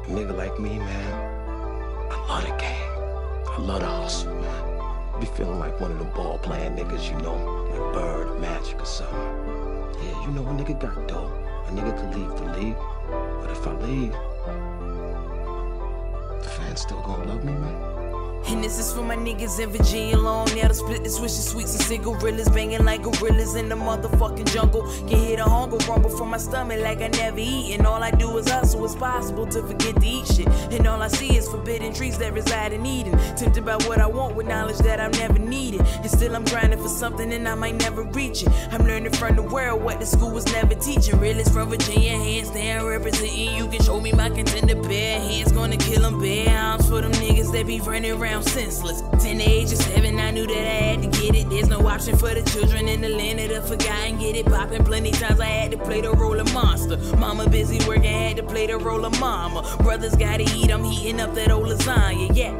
A nigga like me, man, I love the game. I love the hustle, man. Be feeling like one of them ball-playing niggas, you know, like Bird or Magic or something. Yeah, you know, a nigga got dough. A nigga could leave the league. But if I leave, the fans still gonna love me, man. And this is for my niggas in Virginia long. Now to split the switches, sweets and cigarillas, banging like gorillas in the motherfucking jungle. Can hear the hunger rumble from my stomach like I never eat. And all I do is hustle. It's possible to forget to eat shit. And all I see is forbidden trees that reside in Eden. Tempted by what I want with knowledge that I've never needed. And still I'm grinding for something and I might never reach it. I'm learning from the world what the school was never teaching. Realist from Virginia, hands down representing. You can show me my contender bare hands, gonna kill them bare arms for them niggas that be running around senseless. 10 to age of 7, I knew that I had to get it. There's no option for the children in the land of the forgotten. Get it poppin'. Plenty times I had to play the role of monster. Mama busy working, had to play the role of mama. Brothers gotta eat, I'm heating up that old lasagna, yeah.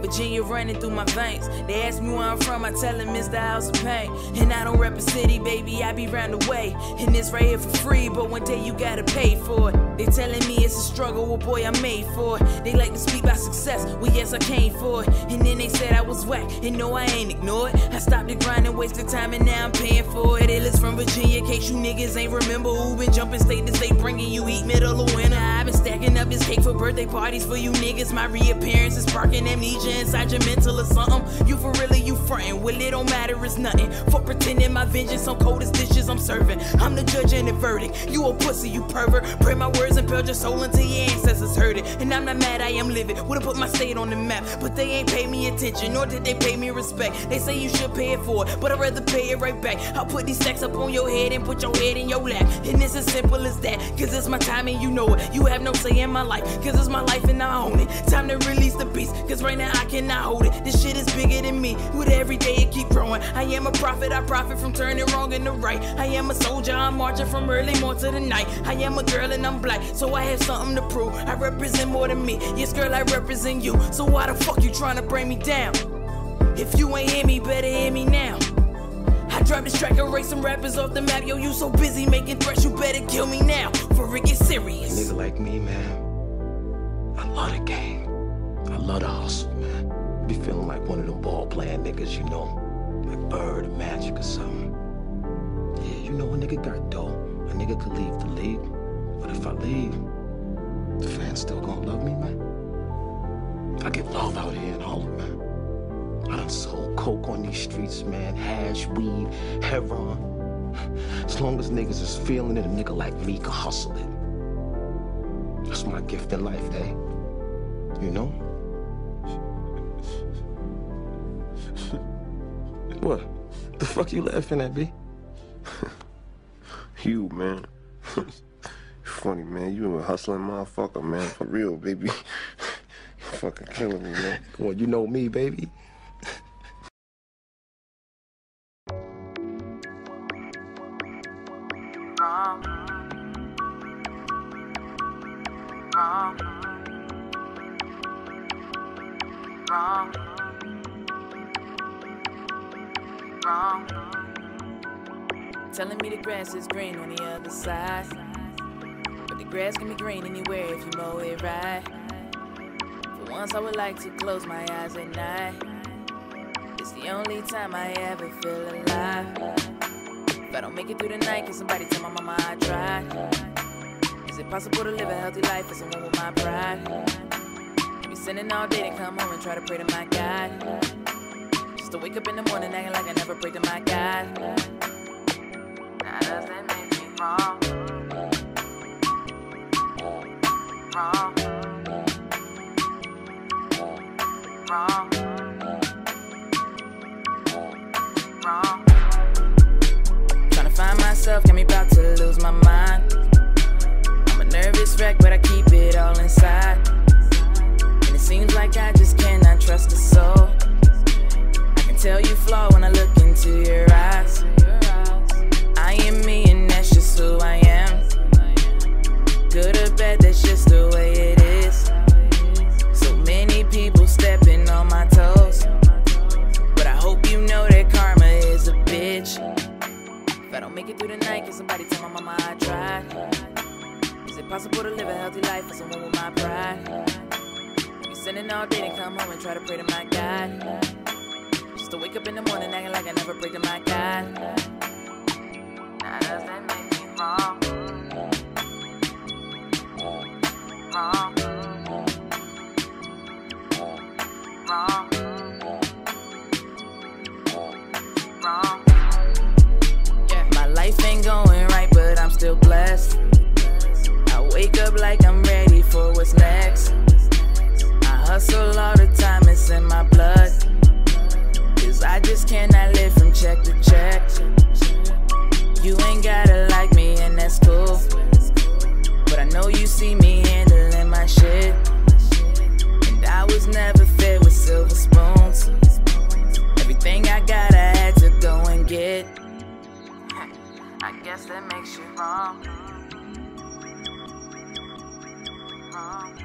Virginia running through my veins. They ask me where I'm from, I tell them it's the house of pain. And I don't rep a city, baby, I be round the way. And this right here for free, but one day you gotta pay for it. They telling me it's a struggle, well boy, I'm made for it. They like to speak about success, well yes, I came for it. And then they said I was whack, and no, I ain't ignored. I stopped the grind and wasted time, and now I'm paying for it. Illest from Virginia, in case you niggas ain't remember who been jumping state to state, bringing you heat middle of winter. I've been stacking up this cake for birthday parties for you niggas. My reappearance is sparking amnesia inside your mental or something. You for really, you frontin'. Well, it don't matter, it's nothing. For pretending my vengeance on coldest dishes I'm serving. I'm the judge and the verdict. You a pussy, you pervert. Pray my words and build your soul until your ancestors heard it. And I'm not mad, I am living. Would've put my state on the map, but they ain't paid me attention, nor did they pay me respect. They say you should pay it for it, but I'd rather pay it right back. I'll put these stacks up on your head and put your head in your lap. And it's as simple as that, cause it's my time and you know it. You have no say in my life, cause it's my life and I own it. Time to release the beast, cause right now I cannot hold it. This shit is bigger than me. With every day it keep growing. I am a prophet, I profit from turning wrong into right. I am a soldier, I'm marching from early morning to the night. I am a girl and I'm black, so I have something to prove. I represent more than me. Yes, girl, I represent you. So why the fuck you trying to bring me down? If you ain't hear me, better hear me now. I drop this track, erase some rappers off the map. Yo, you so busy making threats, you better kill me now. For it get serious. A nigga like me, man, I love the game. I love the hustle, man. Be feeling like one of them ball-playing niggas, you know, like Bird or Magic or something. Yeah, you know, a nigga got dough. A nigga could leave the league. But if I leave, the fans still gonna love me, man. I get love out here in Harlem, man. I done sold coke on these streets, man. Hash, weed, heroin. As long as niggas is feeling it, a nigga like me can hustle it. That's my gift in life, eh? You know? What? The fuck you laughing at, B? You, man. Funny, man. You a hustling motherfucker, man. For real, baby. You fucking killing me, man. Come on, you know me, baby. Telling me the grass is green on the other side, but the grass can be green anywhere if you mow it right. For once I would like to close my eyes at night. It's the only time I ever feel alive. If I don't make it through the night, can somebody tell my mama I tried? Is it possible to live a healthy life as someone with my pride? I be sinning all day, then come home and try to pray to my God. Just to wake up in the morning acting like I never prayed to my God. Now does that make me wrong? Wrong. Wrong. Wrong. Trying to find myself, got me about to lose my mind. I'm a nervous wreck, but I keep it all inside. And it seems like I just cannot trust a soul. I can tell you flaw when I look into your eyes. I am me and that's just who I am. Good or bad, that's just the way it is. So many people stepping on my toes, but I hope you know that karma is a bitch. If I don't make it through the night, can somebody tell my mama I tried? Is it Possible to live a healthy life for someone with my pride. Be sinning all day and come home and try to pray to my God. Just to wake up in the morning acting like I never prayed to my God. Now does that make me wrong? Wrong. Wrong. Wrong. Yeah. My life ain't going right, but I'm still blessed. I wake up like I'm ready for what's next. I hustle all the time, it's in my blood. Cause I just cannot live from check to check. You ain't gotta like me and that's cool, but I know you see me handling my shit. And I was never fed with silver spoons. Everything I got I had to go and get. I guess that makes you wrong. Wrong.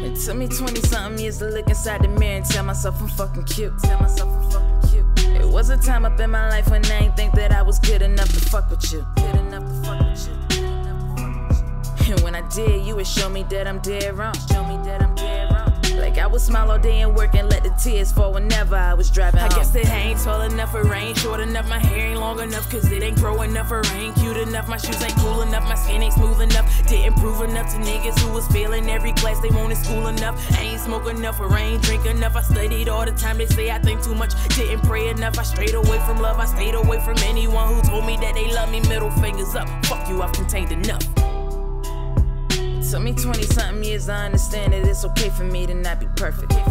It took me 20-something years to look inside the mirror and tell myself I'm fucking cute. It was a time up in my life when I ain't think that I was good enough to fuck with you. And when I did, you would show me that I'm dead wrong. Like I would smile all day and work and let the tears fall whenever I was driving home. I guess that I ain't tall enough or I ain't short enough. My hair ain't long enough cause it ain't grow enough or I ain't cute enough. My shoes ain't cool enough, my skin ain't smooth enough. Didn't prove enough to niggas who was failing every class they wanted school enough. I ain't smoke enough or I ain't drink enough. I studied all the time, they say I think too much. Didn't pray enough, I strayed away from love. I stayed away from anyone who told me that they love me. Middle fingers up, fuck you, I've contained enough. It took me 20-something years to understand that it's okay for me to not be perfect. It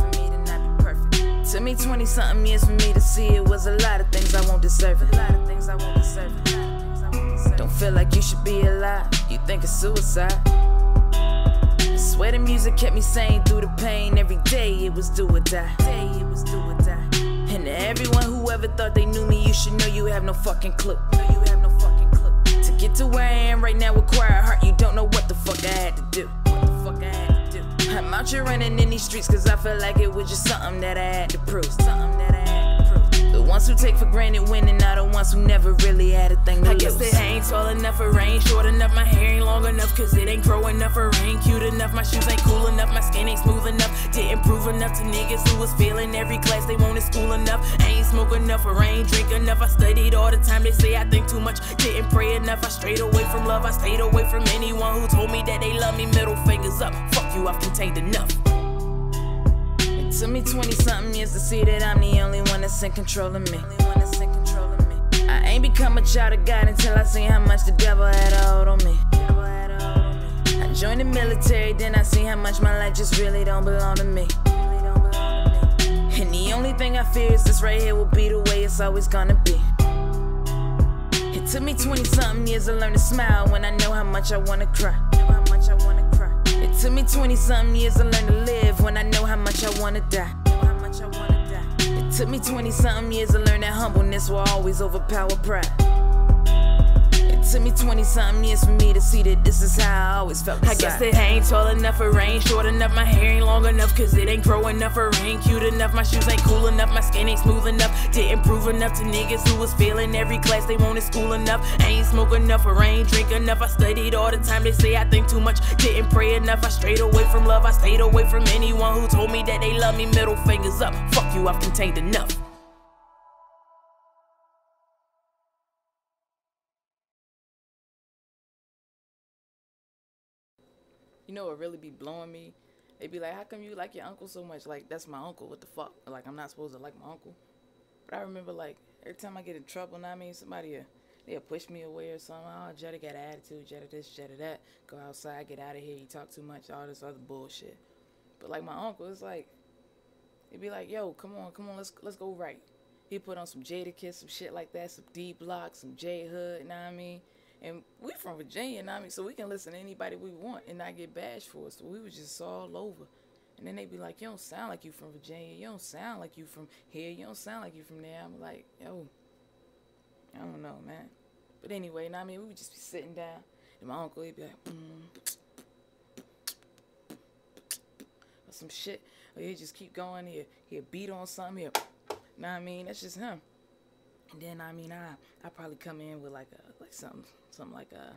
took me 20-something years for me to see it was a lot of things I won't deserve. Don't feel like you should be alive, you think it's suicide. I swear the music kept me sane through the pain. Every day it was do or die. And to everyone who ever thought they knew me, you should know you have no fucking clue. To get to where I am right now require a heart. You don't know what the fuck I had to do. I'm out here running in these streets cause I felt like it was just something that I had to prove. The ones who take for granted winning are the ones who never really had a thing to lose. I guess that I ain't tall enough or I ain't short enough. My hair ain't long enough cause it ain't grow enough or I ain't cute enough. My shoes ain't cool enough, my skin ain't smooth enough. Didn't prove enough to niggas who was failing every class they wanted school enough. I ain't smoke enough or I ain't drink enough. I studied all the time, they say I think too much. Didn't pray enough, I strayed away from love. I stayed away from anyone who told me that they love me. Middle fingers up, fuck you, I've contained enough. It took me 20-something years to see that I'm the only one that's in control of me. I ain't become a child of God until I seen how much the devil had a hold on me. I joined the military, then I seen how much my life just really don't belong to me. And the only thing I fear is this right here will be the way it's always gonna be. It took me 20-something years to learn to smile when I know how much I wanna cry. It took me 20-something years to learn to live when I know how much I wanna die. It took me 20-something years to learn that humbleness will always overpower pride. It took me 20-something years for me to see that this is how I always felt inside. I guess that I ain't tall enough or I ain't short enough. My hair ain't long enough cause it ain't grow enough or I ain't cute enough. My shoes ain't cool enough, my skin ain't smooth enough. Didn't prove enough to niggas who was failing every class they wanted school enough. I ain't smoke enough or I ain't drink enough. I studied all the time, they say I think too much. Didn't pray enough, I strayed away from love. I stayed away from anyone who told me that they love me. Middle fingers up, fuck you, I've contained enough. You know what really be blowing me? They be like, how come you like your uncle so much? Like, that's my uncle, what the fuck? Like, I'm not supposed to like my uncle. But I remember, like, every time I get in trouble, somebody They'll push me away or something. Oh, Jhetta got an attitude, Jhetta this, Jhetta that. Go outside, get out of here, you talk too much, all this other bullshit. But like my uncle, it's like, he'd be like, yo, come on, let's go right. He put on some Jhetta Kiss, some shit like that, some D Block, some J Hood, you know what I mean? And we from Virginia, you know what I mean? So we can listen to anybody we want and not get bashed for it. So we was just all over. And then they be like, you don't sound like you from Virginia. You don't sound like you from here. You don't sound like you from there. I'm like, yo, I don't know, man. But anyway, you know what I mean? We would just be sitting down. And my uncle, he'd be like, or some shit. Or he'd just keep going. He'd beat on something. He'd, you know what I mean? That's just him. And then, I mean, I probably come in with like something like a...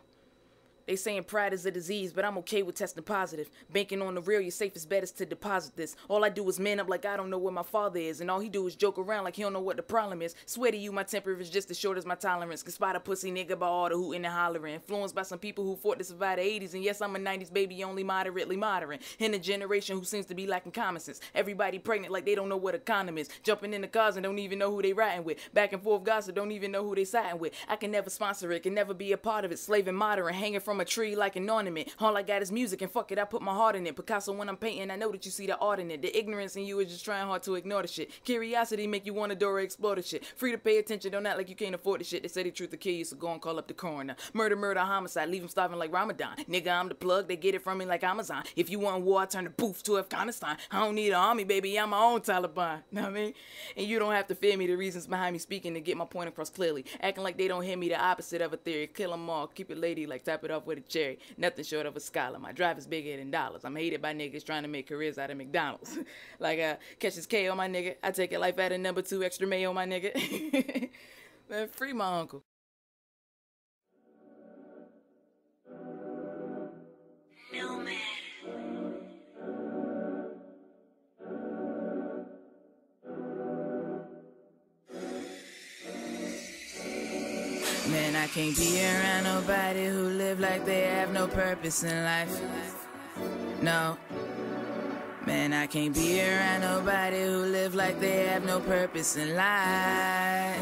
They saying pride is a disease, but I'm okay with testing positive. Banking on the real, your safest bet is to deposit this. All I do is man up like I don't know where my father is, and all he do is joke around like he don't know what the problem is. Swear to you, my temper is just as short as my tolerance. Can spot a pussy nigga by all the hooting and hollering. Influenced by some people who fought to survive the 80s, and yes, I'm a 90s baby, only moderately modern. In a generation who seems to be lacking common sense. Everybody pregnant like they don't know what a condom is. Jumping in the cars and don't even know who they riding with. Back and forth gossip, don't even know who they siding with. I can never sponsor it, can never be a part of it. Slaving modern, hanging from a tree like an ornament. All I got is music, and fuck it, I put my heart in it. Picasso, when I'm painting, I know that you see the art in it. The ignorance in you is just trying hard to ignore the shit. Curiosity make you want to door explore the shit. Free to pay attention, don't act like you can't afford the shit. They say the truth will kill you, so go and call up the coroner. Murder, homicide, leave them starving like Ramadan. Nigga, I'm the plug, they get it from me like Amazon. If you want war, I turn the booth to Afghanistan. I don't need an army, baby, I'm my own Taliban. Know what I mean? And you don't have to fear me, the reasons behind me speaking to get my point across clearly. Acting like they don't hear me, the opposite of a theory. Kill them all, keep it lady, like tap it off with a cherry. Nothing short of a scholar. My drive is bigger than dollars. I'm hated by niggas trying to make careers out of McDonald's. Like, catch this K on my nigga. I take it life at a number 2 extra mayo on my nigga. Man, free my uncle. No man. Man, I can't be around nobody who live like they have no purpose in life. No. Man, I can't be around nobody who live like they have no purpose in life.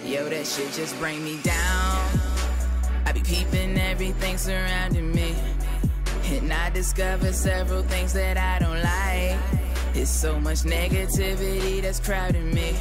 Yo, that shit just bring me down. I be peeping everything surrounding me, and I discover several things that I don't like. It's so much negativity that's crowding me,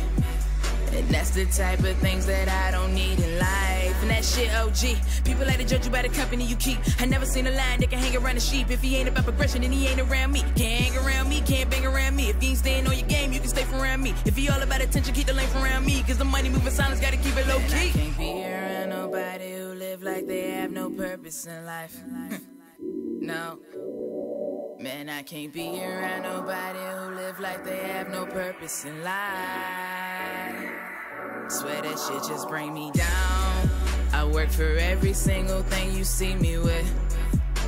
and that's the type of things that I don't need in life. And that shit OG. People like to judge you by the company you keep. I never seen a lion that can hang around a sheep. If he ain't about progression, then he ain't around me. Can't hang around me, can't bang around me. If you ain't staying on your game, you can stay from around me. If he all about attention, keep the lane from around me. Cause the money moving silence, gotta keep it low key. I can't be around nobody who live like they have no purpose in life. No. Man, I can't be around nobody who live like they have no purpose in life. Swear that shit just bring me down. I work for every single thing you see me with.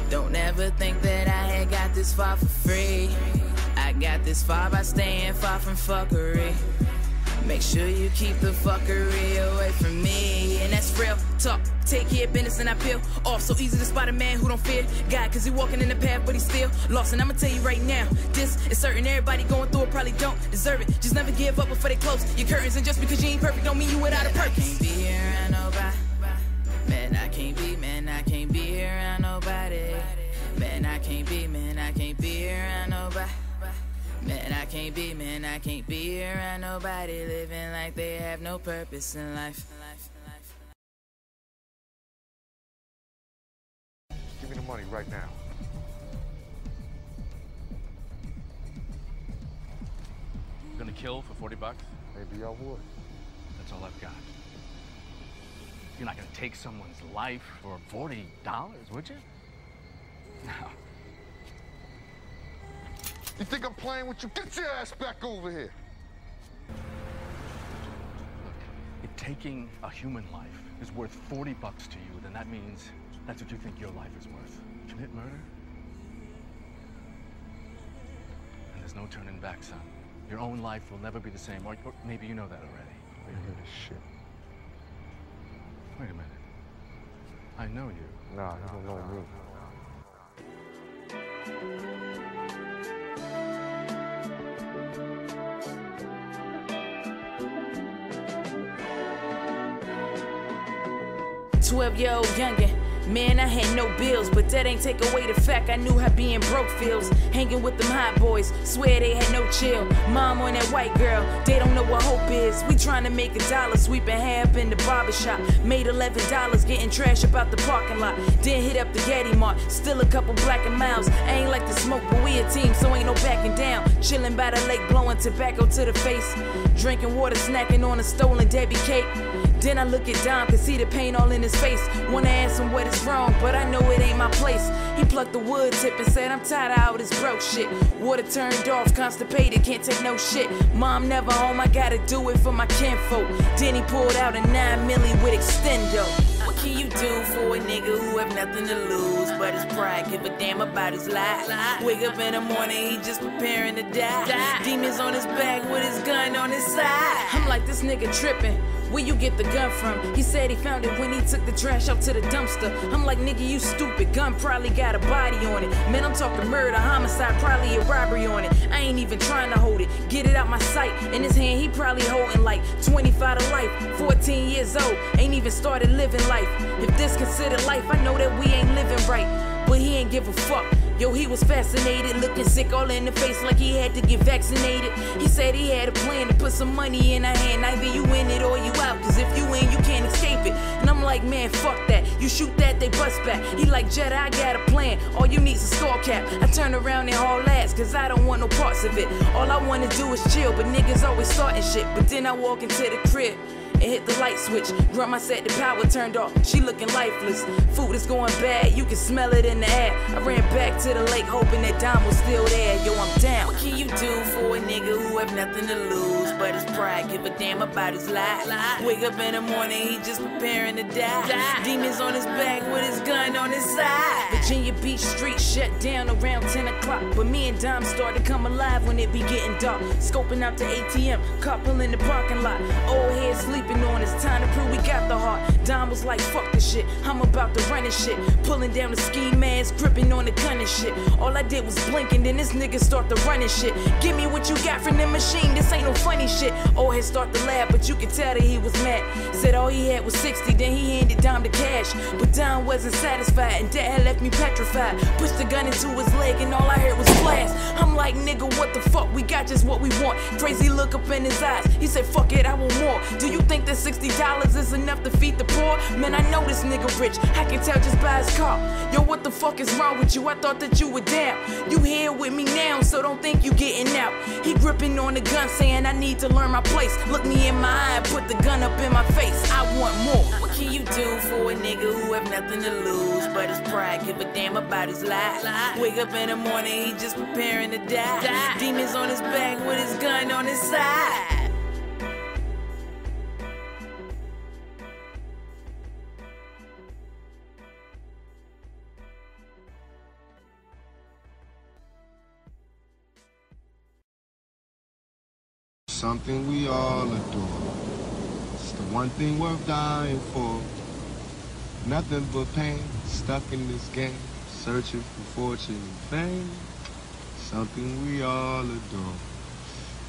Don't ever think that I had got this far for free. I got this far by staying far from fuckery. Make sure you keep the fuckery away from me. And that's real talk. Take care of business and I peel off. So easy to spot a man who don't fear God, cause he walking in the path but he still lost. And I'ma tell you right now, this is certain. Everybody going through it probably don't deserve it. Just never give up before they close your curtains. And just because you ain't perfect don't mean you without a purpose. I can't be around nobody. Man, I can't be around nobody. Man, I can't be around nobody. Man, I can't be around nobody living like they have no purpose in life. Give me the money right now. Gonna kill for 40 bucks? Maybe I would. That's all I've got. You're not gonna take someone's life for $40, would you? No. You think I'm playing with you? Get your ass back over here. Look, if taking a human life is worth 40 bucks to you, then that means that's what you think your life is worth. Commit murder? And there's no turning back, son. Your own life will never be the same, or maybe you know that already. I hear this shit. Wait a minute. I know you. Nah, you don't know me. 12-year-old youngin'. Man, I had no bills, but that ain't take away the fact I knew how being broke feels. Hanging with them hot boys, swear they had no chill. Mom on that white girl, they don't know what hope is. We tryna make $1, sweeping hair up in the barbershop. Made $11, getting trash about the parking lot. Then hit up the Gaddy Mart, still a couple black and miles. I ain't like to smoke, but we a team, so ain't no backing down. Chillin' by the lake, blowing tobacco to the face. Drinking water, snacking on a stolen Debbie cake. Then I look at Dom, can see the pain all in his face. Wanna ask him what is wrong, but I know it ain't my place. He plucked the wood tip and said, I'm tired of all this broke shit. Water turned off, constipated, can't take no shit. Mom never home, I gotta do it for my kinfolk. Then he pulled out a 9 milli with extendo. What can you do for a nigga who have nothing to lose but his pride? Give a damn about his life. Wake up in the morning, he just preparing to die. Demons on his back with his gun on his side. I'm like, this nigga tripping. Where you get the gun from? He said he found it when he took the trash out to the dumpster. I'm like, nigga, you stupid. Gun probably got a body on it. Man, I'm talking murder, homicide, probably a robbery on it. I ain't even trying to hold it. Get it out my sight. In his hand, he probably holding like 25 to life. 14 years old, ain't even started living life. If this considered life, I know that we ain't living right. But he ain't give a fuck. Yo, he was fascinated, looking sick all in the face like he had to get vaccinated. He said he had a plan to put some money in our hand. Either you in it or you out, cause if you in, you can't escape it. And I'm like, man, fuck that. You shoot that, they bust back. He like, Jhetta, I got a plan. All you need's a skull cap. I turn around and haul ass, cause I don't want no parts of it. All I wanna do is chill, but niggas always starting shit. But then I walk into the crib and hit the light switch. Grandma said the power turned off, she looking lifeless. Food is going bad, you can smell it in the air. I ran back to the lake hoping that Dom was still there. Yo, I'm down. What can you do for a nigga who have nothing to lose but his pride? Give a damn about his life. Wake up in the morning, he just preparing to die. Demons on his back with his gun on his side. Virginia Beach Street shut down around 10 o'clock. But me and Dom started to come alive when it be getting dark. Scoping out the ATM, car pulling the parking lot. Old head sleeping on, it's time to prove we got the heart. Dom was like, fuck this shit, I'm about to run this shit. Pulling down the ski mask, gripping on the gun and shit. All I did was blink and then this nigga start to run and shit. Give me what you got from the machine, this ain't no funny shit. Old head start to laugh, but you could tell that he was mad. Said all he had was 60, then he handed Dom the cash. But Dom wasn't satisfied and that had left me petrified. Pushed the gun into his leg and all I heard was blast. I'm like, nigga, what the fuck, we got just what we want. Crazy look up in his eyes, he said, fuck it, I want more. Do you think that $60 is enough to feed the poor? Man, I know this nigga rich, I can tell just by his car. Yo, what the fuck is wrong with you? I thought that you were down. You here with me now, so don't think you getting out. He gripping on the gun saying I need to learn my place. Look me in my eye and put the gun up in my face. I want more. What can you do for a nigga who have nothing to lose but his pride? Give a damn about his life. Wake up in the morning, he just preparing to die. Demons on his back with his gun on his side. Something we all adore. It's the one thing worth dying for. Nothing but pain, stuck in this game, searching for fortune and fame. Something we all adore.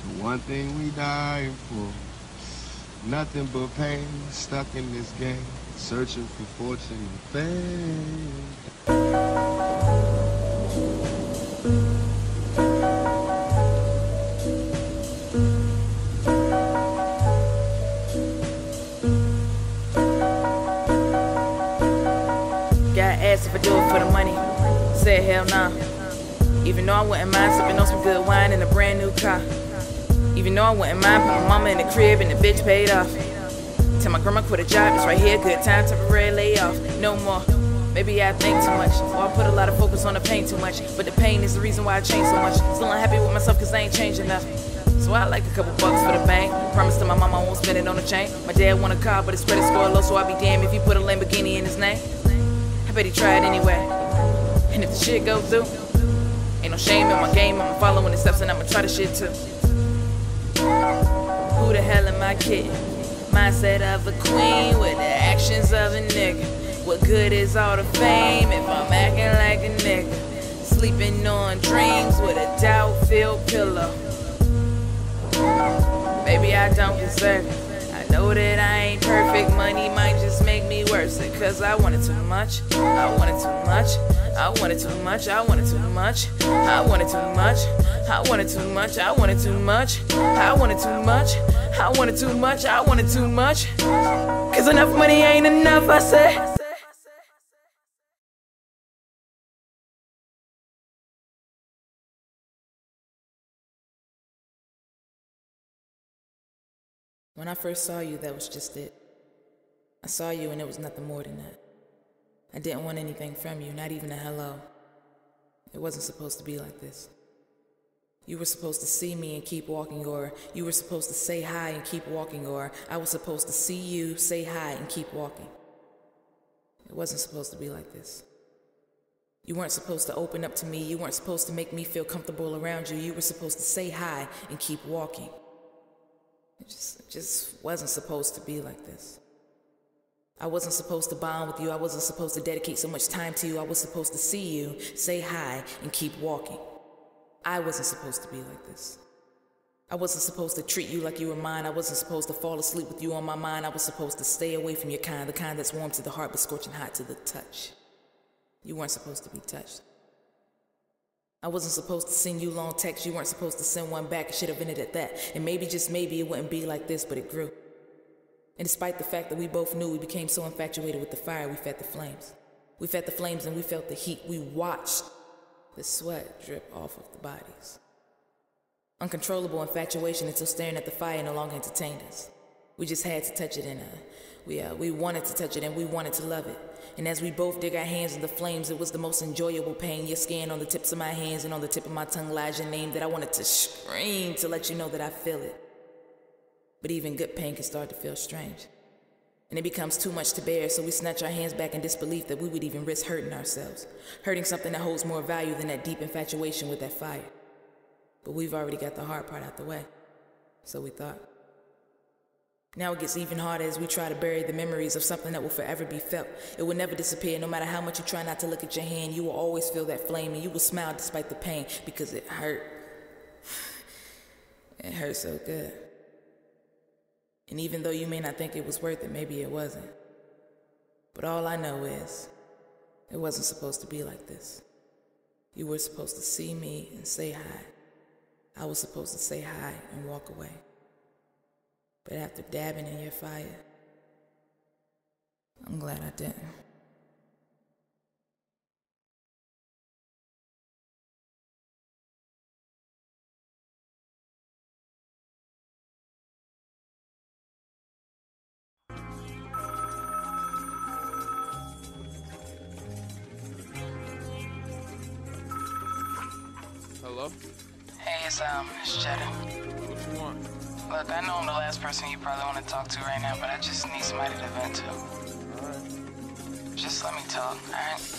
The one thing we dying for. Nothing but pain, stuck in this game, searching for fortune and fame. Asked if I do it for the money, said hell nah. Even though I wouldn't mind sipping on some good wine in a brand new car. Even though I wouldn't mind put my mama in the crib and the bitch paid off. Till my grandma quit a job, it's right here, good time, temporary layoff. No more, maybe I think too much, or I put a lot of focus on the pain too much. But the pain is the reason why I changed so much. Still unhappy with myself cause I ain't changed enough. So I like a couple bucks for the bank. Promise to my mama I won't spend it on a chain. My dad want a car but his credit score low, so I'll be damned if he put a Lamborghini in his name. I bet he tried anyway. And if the shit goes through, ain't no shame in my game. I'ma following the steps and I'ma try the shit too. Who the hell am I kidding? Mindset of a queen with the actions of a nigga. What good is all the fame if I'm acting like a nigga? Sleeping on dreams with a doubt-filled pillow. Maybe I don't deserve it. I know that I ain't perfect. Money might just make me worse, cause I wanted too much. I wanted too much. I wanted too much. I wanted too much. I wanted too much. I wanted too much. I wanted too much. I wanted too much. I wanted too much. I wanted too much. Cause enough money ain't enough, I said. When I first saw you, that was just it. I saw you and it was nothing more than that. I didn't want anything from you, not even a hello. It wasn't supposed to be like this. You were supposed to see me and keep walking, or you were supposed to say hi and keep walking, or I was supposed to see you, say hi, and keep walking. It wasn't supposed to be like this. You weren't supposed to open up to me. You weren't supposed to make me feel comfortable around you. You were supposed to say hi and keep walking. It just wasn't supposed to be like this. I wasn't supposed to bond with you. I wasn't supposed to dedicate so much time to you. I was supposed to see you, say hi, and keep walking. I wasn't supposed to be like this. I wasn't supposed to treat you like you were mine. I wasn't supposed to fall asleep with you on my mind. I was supposed to stay away from your kind, the kind that's warm to the heart but scorching hot to the touch. You weren't supposed to be touched. I wasn't supposed to send you long texts. You weren't supposed to send one back. It should have ended at that. And maybe, just maybe, it wouldn't be like this, but it grew. And despite the fact that we both knew, we became so infatuated with the fire, we fed the flames. We fed the flames and we felt the heat. We watched the sweat drip off of the bodies. Uncontrollable infatuation until staring at the fire no longer entertained us. We just had to touch it, and we wanted to touch it, and we wanted to love it. And as we both dig our hands in the flames, it was the most enjoyable pain. Your skin on the tips of my hands and on the tip of my tongue lies your name, that I wanted to scream to let you know that I feel it. But even good pain can start to feel strange. And it becomes too much to bear, so we snatch our hands back in disbelief that we would even risk hurting ourselves. Hurting something that holds more value than that deep infatuation with that fire. But we've already got the hard part out the way. So we thought. Now it gets even harder as we try to bury the memories of something that will forever be felt. It will never disappear. No matter how much you try not to look at your hand, you will always feel that flame, and you will smile despite the pain, because it hurt. It hurt so good. And even though you may not think it was worth it, maybe it wasn't. But all I know is, it wasn't supposed to be like this. You were supposed to see me and say hi. I was supposed to say hi and walk away. But after dabbing in your fire, I'm glad I didn't. Hello? Hey, it's Jhetta. What you want? Look, I know I'm the last person you probably want to talk to right now, but I just need somebody to vent to. Alright. Just let me talk, alright?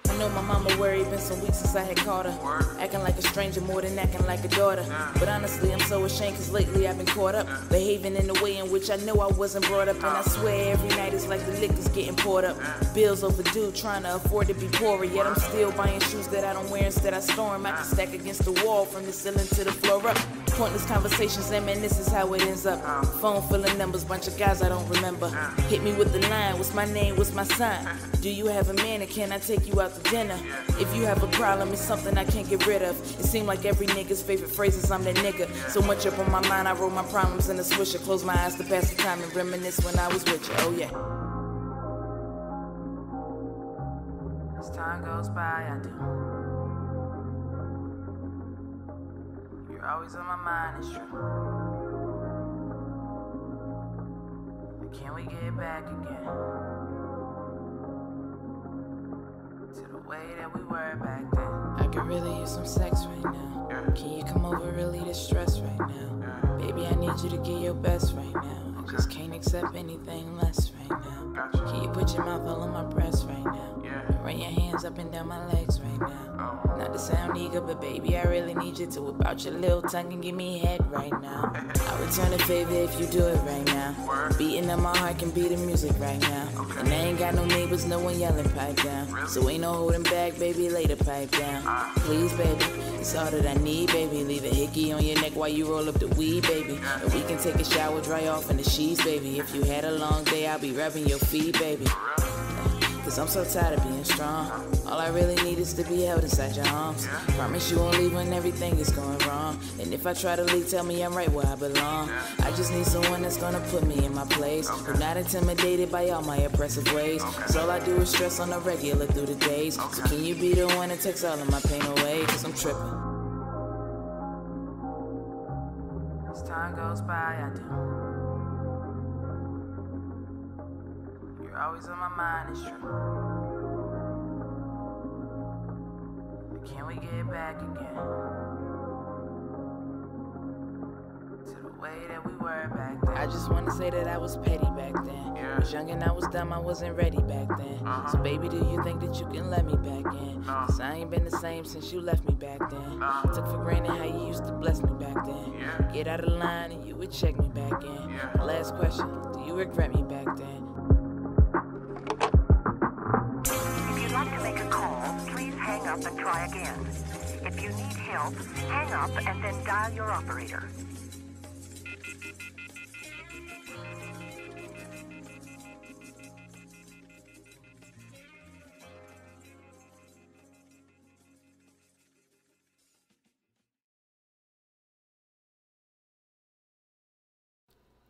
I know my mama worried, been some weeks since I had caught her. Word. Acting like a stranger more than acting like a daughter. But honestly, I'm so ashamed, cause lately I've been caught up. Behaving in a way in which I know I wasn't brought up. And I swear every night it's like the liquor's getting poured up. Bills overdue, trying to afford to be poorer. Yet I'm still buying shoes that I don't wear, instead I store them. I can stack against the wall from the ceiling to the floor up. Pointless conversations, and man, this is how it ends up. Phone full of numbers, bunch of guys I don't remember. Hit me with the line, what's my name, what's my sign? Do you have a man, and can I take you out to dinner? If you have a problem, it's something I can't get rid of. It seemed like every nigga's favorite phrase is I'm that nigga. So much up on my mind, I roll my problems in a swisher. Close my eyes to pass the time and reminisce when I was with you, oh yeah. As time goes by, I do. You're always on my mind, it's true. Can we get back again? To the way that we were back then. I could really use some sex right now. Can you come over, relieve the stress right now? Baby, I need you to get your best right now. I just can't accept anything less right now. Can you put your mouth all on my breast right now? And run your hands up and down my legs right now? Not to to sound eager, but baby, I really need you to whip out your little tongue and give me head right now. I return a favor if you do it right now. Beating up my heart can be the music right now. And I ain't got no neighbors, no one yelling pipe down. So ain't no holding back, baby, lay the pipe down. Please, baby, it's all that I need, baby. Leave a hickey on your neck while you roll up the weed, baby. And we can take a shower, dry off in the sheets, baby. If you had a long day, I'll be rubbing your feet, baby. Cause I'm so tired of being strong. All I really need is to be held inside your arms. Promise you won't leave when everything is going wrong. And if I try to leave, tell me I'm right where I belong. I just need someone that's gonna put me in my place. Who's not intimidated by all my oppressive ways. Cause all I do is stress on the regular through the days. So can you be the one that takes all of my pain away? Cause I'm tripping. As time goes by, I do. You're always on my mind, it's true. But can we get back again to the way that we were back then? I just wanna say that I was petty back then. I was young and I was dumb, I wasn't ready back then. So baby, do you think that you can let me back in? Cause I ain't been the same since you left me back then. Took for granted how you used to bless me back then. Get out of line and you would check me back in. Last question, do you regret me back then? Hang up and try again. If you need help, hang up and then dial your operator.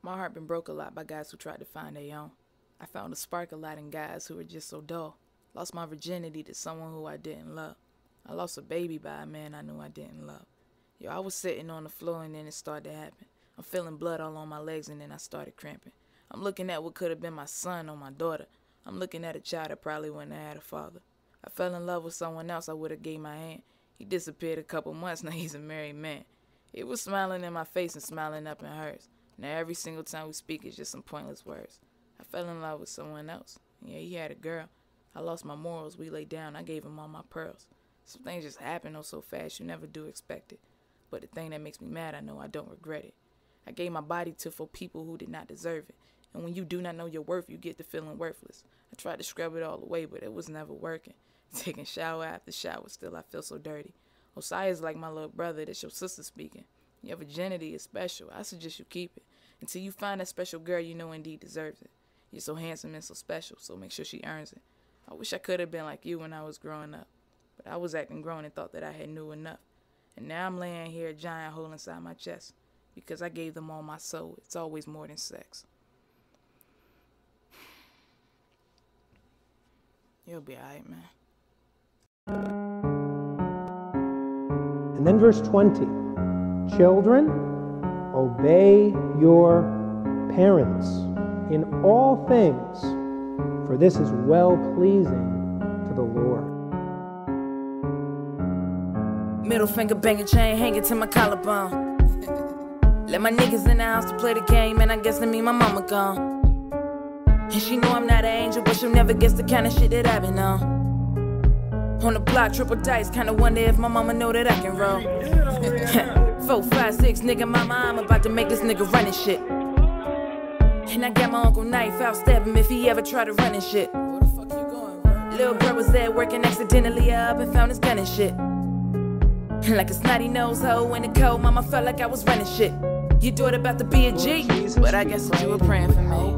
My heart been broke a lot by guys who tried to find their own. I found a spark a lot in guys who were just so dull. Lost my virginity to someone who I didn't love. I lost a baby by a man I knew I didn't love. Yo, I was sitting on the floor and then it started to happen. I'm feeling blood all on my legs and then I started cramping. I'm looking at what could have been my son or my daughter. I'm looking at a child that probably wouldn't have had a father. I fell in love with someone else, I would have gave my hand. He disappeared a couple months, now he's a married man. He was smiling in my face and smiling up in hers. Now every single time we speak, it's just some pointless words. I fell in love with someone else. Yeah, he had a girl. I lost my morals, we laid down, I gave him all my pearls. Some things just happen so fast, you never do expect it. But the thing that makes me mad, I know I don't regret it. I gave my body to for people who did not deserve it. And when you do not know your worth, you get to feeling worthless. I tried to scrub it all away, but it was never working. Taking shower after shower, still I feel so dirty. Osiah's like my little brother, that's your sister speaking. Your virginity is special, I suggest you keep it. Until you find that special girl you know indeed deserves it. You're so handsome and so special, so make sure she earns it. I wish I could have been like you when I was growing up. But I was acting grown and thought that I had knew enough. And now I'm laying here a giant hole inside my chest. Because I gave them all my soul. It's always more than sex. You'll be alright, man. And then verse 20. Children, obey your parents in all things, for this is well-pleasing to the Lord. Middle finger banging, chain hanging to my collarbone. Let my niggas in the house to play the game, and I guess that mean my mama gone. And she know I'm not an angel, but she'll never guess the kind of shit that I've been on. On the block, triple dice, kinda wonder if my mama know that I can roll. 4, 5, 6, nigga, mama, I'm about to make this nigga run and shit. And I got my uncle knife out, stab him if he ever try to run and shit. Where the fuck you going, bro? Little bro was there working, accidentally up and found his gun and shit. Like a snotty nose hoe in the cold, mama felt like I was running shit. Your daughter about to be a G, but I guess that you were praying for me.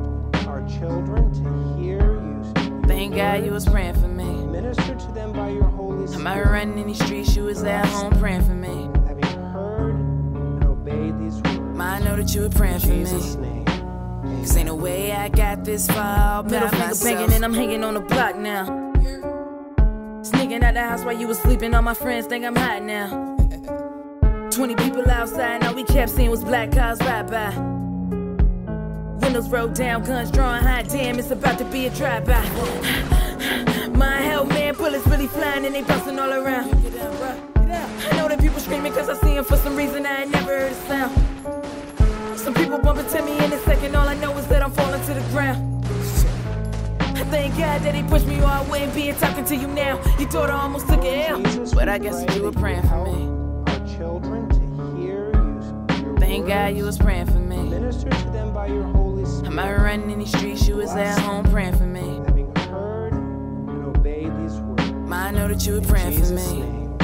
Our children to hear you speak. Thank God you was praying for me. Minister to them by your Holy Spirit. I'm out here running in these streets, you was at home praying for me. Having heard and obeyed these words. Ma, I know that you were praying for me. In Jesus' name. Cause ain't no way I got this far. Middle finger banging and I'm hanging on the block now. Sneaking out the house while you was sleeping, all my friends think I'm hot now. 20 people outside, all we kept seeing was black cars ride by. Windows rolled down, guns drawn high, damn, it's about to be a drive-by. My hell, man, bullets really flying and they bouncing all around. I know that people screaming cause I see them for some reason I ain't never heard a sound. Some people bumping to me in a second, all I know is that I'm falling to the ground. I thank God that he pushed me or I wouldn't be here talking to you now. Your daughter almost took an L, but But I guess that you were praying for me. Our children to hear your Thank God you was praying for me. Minister to them by your Holy Spirit. I'm out running in these streets, you was at home praying for me. Having heard and obeyed these words. Ma, I know that you were praying for me. Amen.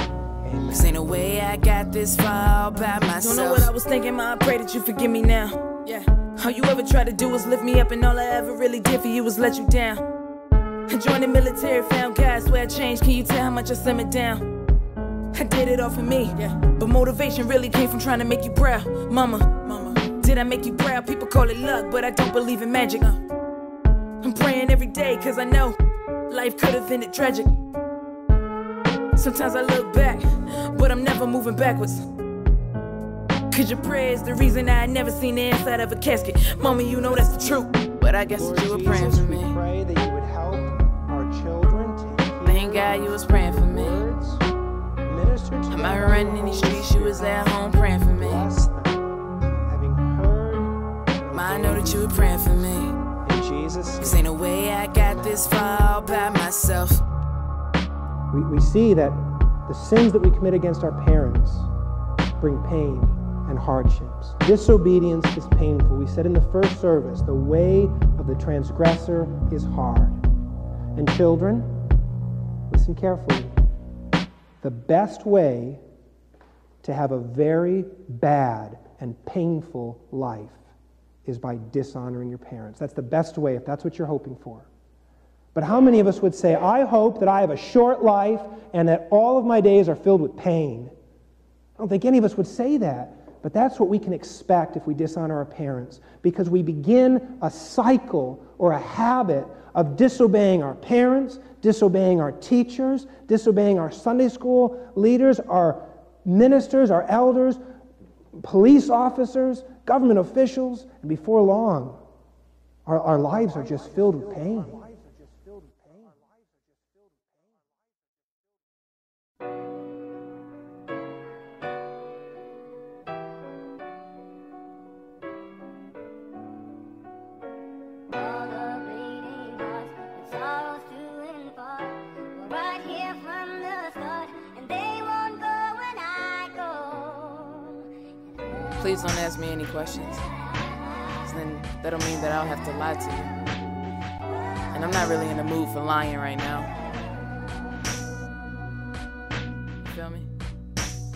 Cause ain't no way I got this far all by myself. Don't know what I was thinking, ma, I pray that you forgive me now. Yeah. All you ever tried to do was lift me up, and all I ever really did for you was let you down. I joined the military, found guys where I changed. Can you tell how much I slimmed down? I did it all for me, yeah. But motivation really came from trying to make you proud. Mama, did I make you proud? People call it luck, but I don't believe in magic. I'm praying every day, cause I know life could have ended tragic. Sometimes I look back, but I'm never moving backwards. Cause your prayer is the reason I had never seen the inside of a casket. Mama, you know that's the truth. But I guess Lord that you were Jesus, praying for me. We pray that you would help our children to hear Thank God you was praying for me. words. Minister to I'm them out by running your in these Holy streets, you was at home praying for me. Bless them. Having heard and Ma, I obeyed know that you were praying for me. in Jesus' Cause ain't no way I got this far all by myself. We see that the sins that we commit against our parents bring pain and hardships. Disobedience is painful. We said in the first service, the way of the transgressor is hard. And children, listen carefully. The best way to have a very bad and painful life is by dishonoring your parents. That's the best way if that's what you're hoping for. But how many of us would say, I hope that I have a short life and that all of my days are filled with pain? I don't think any of us would say that. But that's what we can expect if we dishonor our parents, because we begin a cycle or a habit of disobeying our parents, disobeying our teachers, disobeying our Sunday school leaders, our ministers, our elders, police officers, government officials, and before long, our lives are just filled with pain. Please don't ask me any questions. 'Cause then that'll mean that I'll have to lie to you. And I'm not really in the mood for lying right now. You feel me?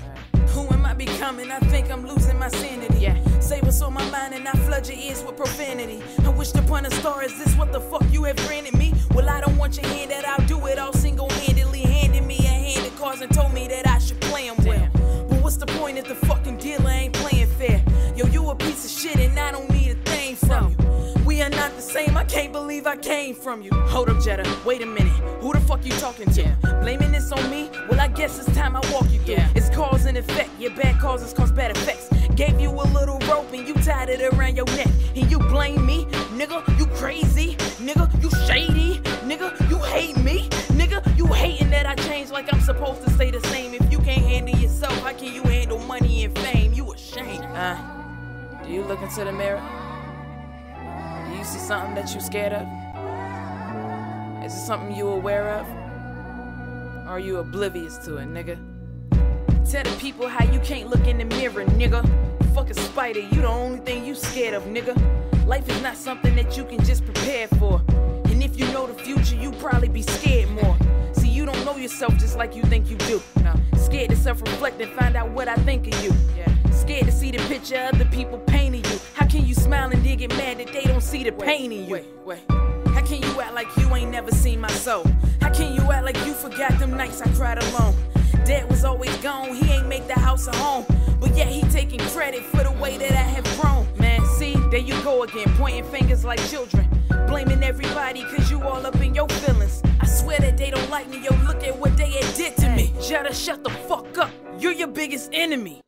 Alright. Who am I becoming? I think I'm losing my sanity. Yeah. Say what's on my mind and I flood your ears with profanity. I wished upon a star, is this what the fuck you have granted me? Well, I don't want your hand that I'll do it all single-handedly. Handed me a hand of cards and told me that I should play them well. But what's the point if the fucking dealer ain't playing fair? Yo, you a piece of shit and I don't need a thing from you. We are not the same, I can't believe I came from you. Hold up, Jhetta, wait a minute. Who the fuck you talking to? Blaming this on me? Well, I guess it's time I walk you through. It's cause and effect, your bad causes cause bad effects. Gave you a little rope and you tied it around your neck. And you blame me? Nigga, you crazy? Nigga, you shady? Nigga, you hate me? Nigga, you hating that I changed like I'm supposed to stay the same. If you can't handle yourself, how can you handle money and fame? You ashamed. Do you look into the mirror? Do you see something that you scared of? Is it something you aware of? Or are you oblivious to it, nigga? Tell the people how you can't look in the mirror, nigga. Fuck a spider, you the only thing you scared of, nigga. Life is not something that you can just prepare for. And if you know the future, you probably be scared more. See, you don't know yourself just like you think you do. No. Scared to self-reflect and find out what I think of you. Scared to see the picture other people painting you. How can you smile and then get mad that they don't see the pain in you? Wait. How can you act like you ain't never seen my soul? How can you act like you forgot them nights I cried alone? Dad was always gone, he ain't make the house a home. But yet he taking credit for the way that I have grown. Man, see, there you go again, pointing fingers like children. Blaming everybody cause you all up in your feelings. I swear that they don't like me, yo, look at what they had did to me. Jhetta, shut the fuck up, you're your biggest enemy.